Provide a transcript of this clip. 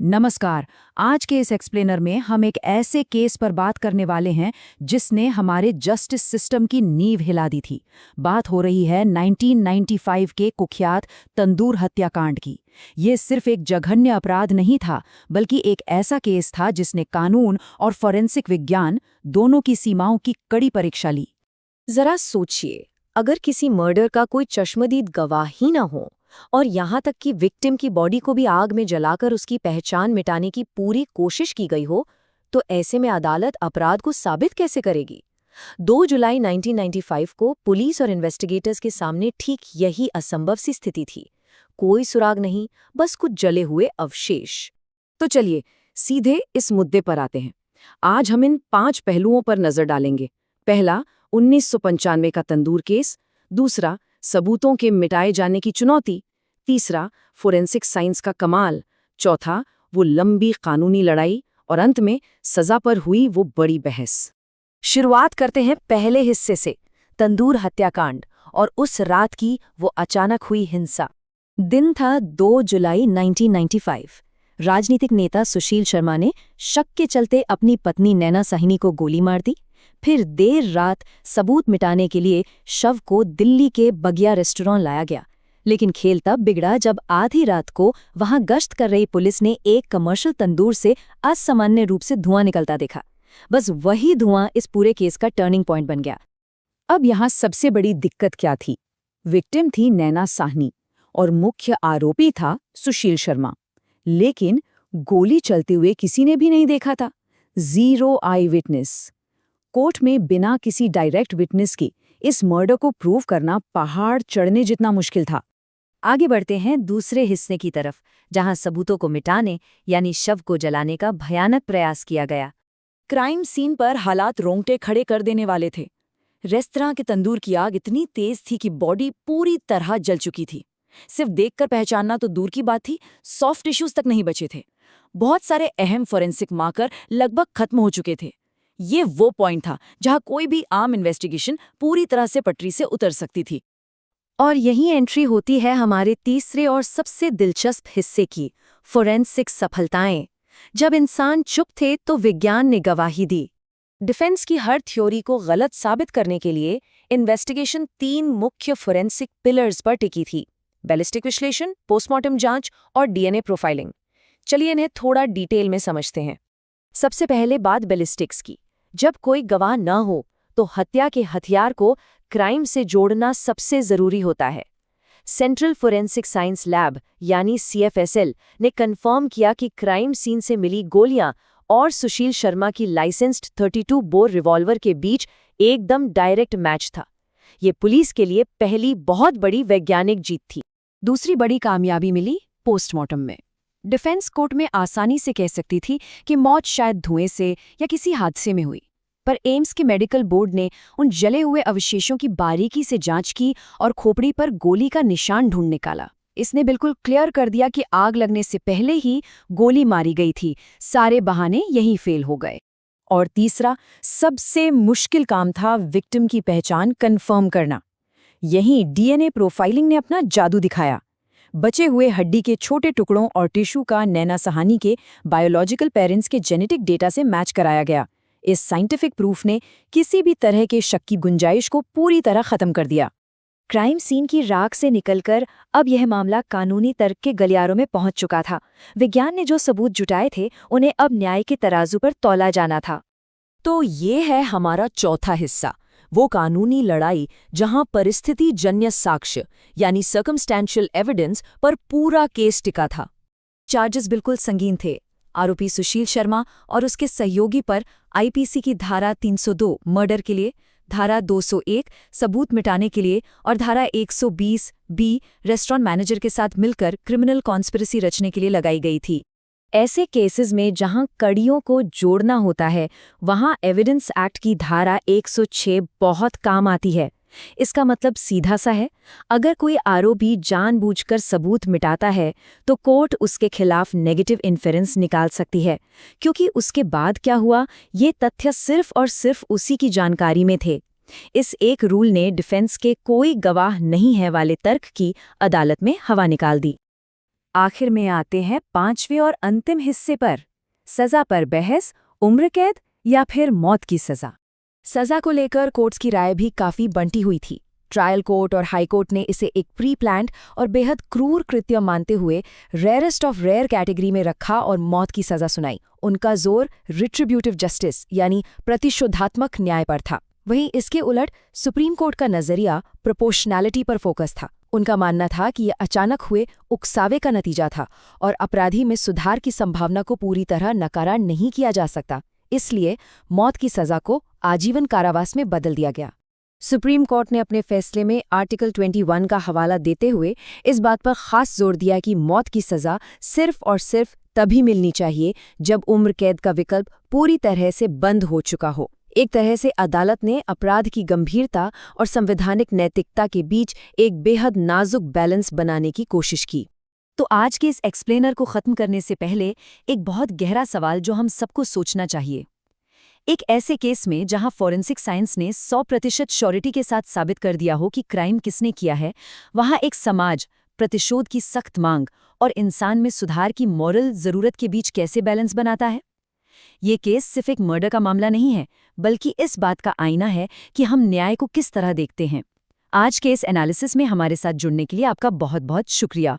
नमस्कार। आज के इस एक्सप्लेनर में हम एक ऐसे केस पर बात करने वाले हैं जिसने हमारे जस्टिस सिस्टम की नींव हिला दी थी। बात हो रही है 1995 के कुख्यात तंदूर हत्याकांड की। ये सिर्फ एक जघन्य अपराध नहीं था, बल्कि एक ऐसा केस था जिसने कानून और फॉरेंसिक विज्ञान दोनों की सीमाओं की कड़ी परीक्षा ली। जरा सोचिए, अगर किसी मर्डर का कोई चश्मदीद गवाह ही ना हो और यहाँ तक कि विक्टिम की बॉडी को भी आग में जलाकर उसकी पहचान मिटाने की पूरी कोशिश की गई हो, तो ऐसे में अदालत अपराध को साबित कैसे करेगी? 2 जुलाई 1995 को पुलिस और इन्वेस्टिगेटर्स के सामने ठीक यही असंभव सी स्थिति थी। कोई सुराग नहीं, बस कुछ जले हुए अवशेष। तो चलिए सीधे इस मुद्दे पर आते हैं। आज हम इन 5 पहलुओं पर नजर डालेंगे। पहला, 1995 का तंदूर केस। दूसरा, सबूतों के मिटाए जाने की चुनौती। तीसरा, फोरेंसिक साइंस का कमाल। चौथा, वो लंबी कानूनी लड़ाई। और अंत में सजा पर हुई वो बड़ी बहस। शुरुआत करते हैं पहले हिस्से से, तंदूर हत्याकांड और उस रात की वो अचानक हुई हिंसा। दिन था 2 जुलाई 1995। राजनीतिक नेता सुशील शर्मा ने शक के चलते अपनी पत्नी नैना साहनी को गोली मार दी। फिर देर रात सबूत मिटाने के लिए शव को दिल्ली के बगिया रेस्टोरेंट लाया गया। लेकिन खेल तब बिगड़ा जब आधी रात को वहां गश्त कर रही पुलिस ने एक कमर्शियल तंदूर से असामान्य रूप से धुआं निकलता देखा। बस वही धुआं इस पूरे केस का टर्निंग पॉइंट बन गया। अब यहाँ सबसे बड़ी दिक्कत क्या थी? विक्टिम थी नैना साहनी और मुख्य आरोपी था सुशील शर्मा। लेकिन गोली चलते हुए किसी ने भी नहीं देखा था। जीरो आई विटनेस। कोर्ट में बिना किसी डायरेक्ट विटनेस के इस मर्डर को प्रूव करना पहाड़ चढ़ने जितना मुश्किल था। आगे बढ़ते हैं दूसरे हिस्से की तरफ, जहां सबूतों को मिटाने यानी शव को जलाने का भयानक प्रयास किया गया। क्राइम सीन पर हालात रोंगटे खड़े कर देने वाले थे। रेस्तरां के तंदूर की आग इतनी तेज थी कि बॉडी पूरी तरह जल चुकी थी। सिर्फ देखकर पहचानना तो दूर की बात थी, सॉफ्ट टिश्यूज तक नहीं बचे थे। बहुत सारे अहम फोरेंसिक मार्कर लगभग खत्म हो चुके थे। ये वो पॉइंट था जहां कोई भी आम इन्वेस्टिगेशन पूरी तरह से पटरी से उतर सकती थी। और यही एंट्री होती है हमारे तीसरे और सबसे दिलचस्प हिस्से की, फोरेंसिक सफलताएं। जब इंसान चुप थे तो विज्ञान ने गवाही दी। डिफेंस की हर थ्योरी को गलत साबित करने के लिए इन्वेस्टिगेशन 3 मुख्य फोरेंसिक पिलर्स पर टिकी थी: बैलिस्टिक विश्लेषण, पोस्टमार्टम जांच और डीएनए प्रोफाइलिंग। चलिए इन्हें थोड़ा डिटेल में समझते हैं। सबसे पहले बात बैलिस्टिक्स की। जब कोई गवाह न हो तो हत्या के हथियार को क्राइम से जोड़ना सबसे जरूरी होता है। सेंट्रल फोरेंसिक साइंस लैब यानी CFSL ने कंफर्म किया कि क्राइम सीन से मिली गोलियां और सुशील शर्मा की लाइसेंस्ड 32 बोर रिवॉल्वर के बीच एकदम डायरेक्ट मैच था। ये पुलिस के लिए पहली बहुत बड़ी वैज्ञानिक जीत थी। दूसरी बड़ी कामयाबी मिली पोस्टमार्टम में। डिफेंस कोर्ट में आसानी से कह सकती थी कि मौत शायद धुएं से या किसी हादसे में हुई, पर एम्स के मेडिकल बोर्ड ने उन जले हुए अवशेषों की बारीकी से जांच की और खोपड़ी पर गोली का निशान ढूंढ निकाला। इसने बिल्कुल क्लियर कर दिया कि आग लगने से पहले ही गोली मारी गई थी। सारे बहाने यहीं फेल हो गए। और तीसरा सबसे मुश्किल काम था विक्टिम की पहचान कंफर्म करना। यहीं डीएनए प्रोफाइलिंग ने अपना जादू दिखाया। बचे हुए हड्डी के छोटे टुकड़ों और टिश्यू का नैना साहनी के बायोलॉजिकल पेरेंट्स के जेनेटिक डेटा से मैच कराया गया। इस साइंटिफिक प्रूफ ने किसी भी तरह के शक की गुंजाइश को पूरी तरह खत्म कर दिया। क्राइम सीन की राख से निकलकर अब यह मामला कानूनी तर्क के गलियारों में पहुंच चुका था। विज्ञान ने जो सबूत जुटाए थे उन्हें अब न्याय के तराजू पर तौला जाना था। तो ये है हमारा चौथा हिस्सा, वो कानूनी लड़ाई जहां परिस्थिति जन्य साक्ष्य यानी सर्कमस्टेंशियल एविडेंस पर पूरा केस टिका था। चार्जेस बिल्कुल संगीन थे। आरोपी सुशील शर्मा और उसके सहयोगी पर आईपीसी की धारा 302 मर्डर के लिए, धारा 201 सबूत मिटाने के लिए और धारा 120B रेस्टोरेंट मैनेजर के साथ मिलकर क्रिमिनल कॉन्स्पिरेसी रचने के लिए लगाई गई थी। ऐसे केसेस में जहां कड़ियों को जोड़ना होता है, वहां एविडेंस एक्ट की धारा 106 बहुत काम आती है। इसका मतलब सीधा सा है, अगर कोई आरोपी जानबूझकर सबूत मिटाता है तो कोर्ट उसके खिलाफ नेगेटिव इन्फेरेंस निकाल सकती है, क्योंकि उसके बाद क्या हुआ ये तथ्य सिर्फ और सिर्फ उसी की जानकारी में थे। इस एक रूल ने डिफेंस के कोई गवाह नहीं है वाले तर्क की अदालत में हवा निकाल दी। आखिर में आते हैं 5वें और अंतिम हिस्से पर, सजा पर बहस, उम्र कैद या फिर मौत की सजा। सजा को लेकर कोर्ट्स की राय भी काफी बंटी हुई थी। ट्रायल कोर्ट और हाई कोर्ट ने इसे एक प्री प्लान्ड और बेहद क्रूर कृत्य मानते हुए रेयरेस्ट ऑफ रेयर कैटेगरी में रखा और मौत की सजा सुनाई। उनका जोर रिट्रीब्यूटिव जस्टिस यानी प्रतिशोधात्मक न्याय पर था। वहीं इसके उलट सुप्रीम कोर्ट का नजरिया प्रोपोर्शनैलिटी पर फोकस था। उनका मानना था कि यह अचानक हुए उकसावे का नतीजा था और अपराधी में सुधार की संभावना को पूरी तरह नकारा नहीं किया जा सकता। इसलिए मौत की सजा को आजीवन कारावास में बदल दिया गया। सुप्रीम कोर्ट ने अपने फैसले में आर्टिकल 21 का हवाला देते हुए इस बात पर खास जोर दिया कि मौत की सजा सिर्फ और सिर्फ तभी मिलनी चाहिए जब उम्र कैद का विकल्प पूरी तरह से बंद हो चुका हो। एक तरह से अदालत ने अपराध की गंभीरता और संवैधानिक नैतिकता के बीच एक बेहद नाजुक बैलेंस बनाने की कोशिश की। तो आज के इस एक्सप्लेनर को खत्म करने से पहले एक बहुत गहरा सवाल जो हम सबको सोचना चाहिए। एक ऐसे केस में जहां फॉरेंसिक साइंस ने 100% श्योरिटी के साथ साबित कर दिया हो कि क्राइम किसने किया है, वहां एक समाज, प्रतिशोध की सख्त मांग और इंसान में सुधार की मॉरल जरूरत के बीच कैसे बैलेंस बनाता है? ये केस सिर्फ एक मर्डर का मामला नहीं है, बल्कि इस बात का आईना है कि हम न्याय को किस तरह देखते हैं। आज के इस एनालिसिस में हमारे साथ जुड़ने के लिए आपका बहुत बहुत शुक्रिया।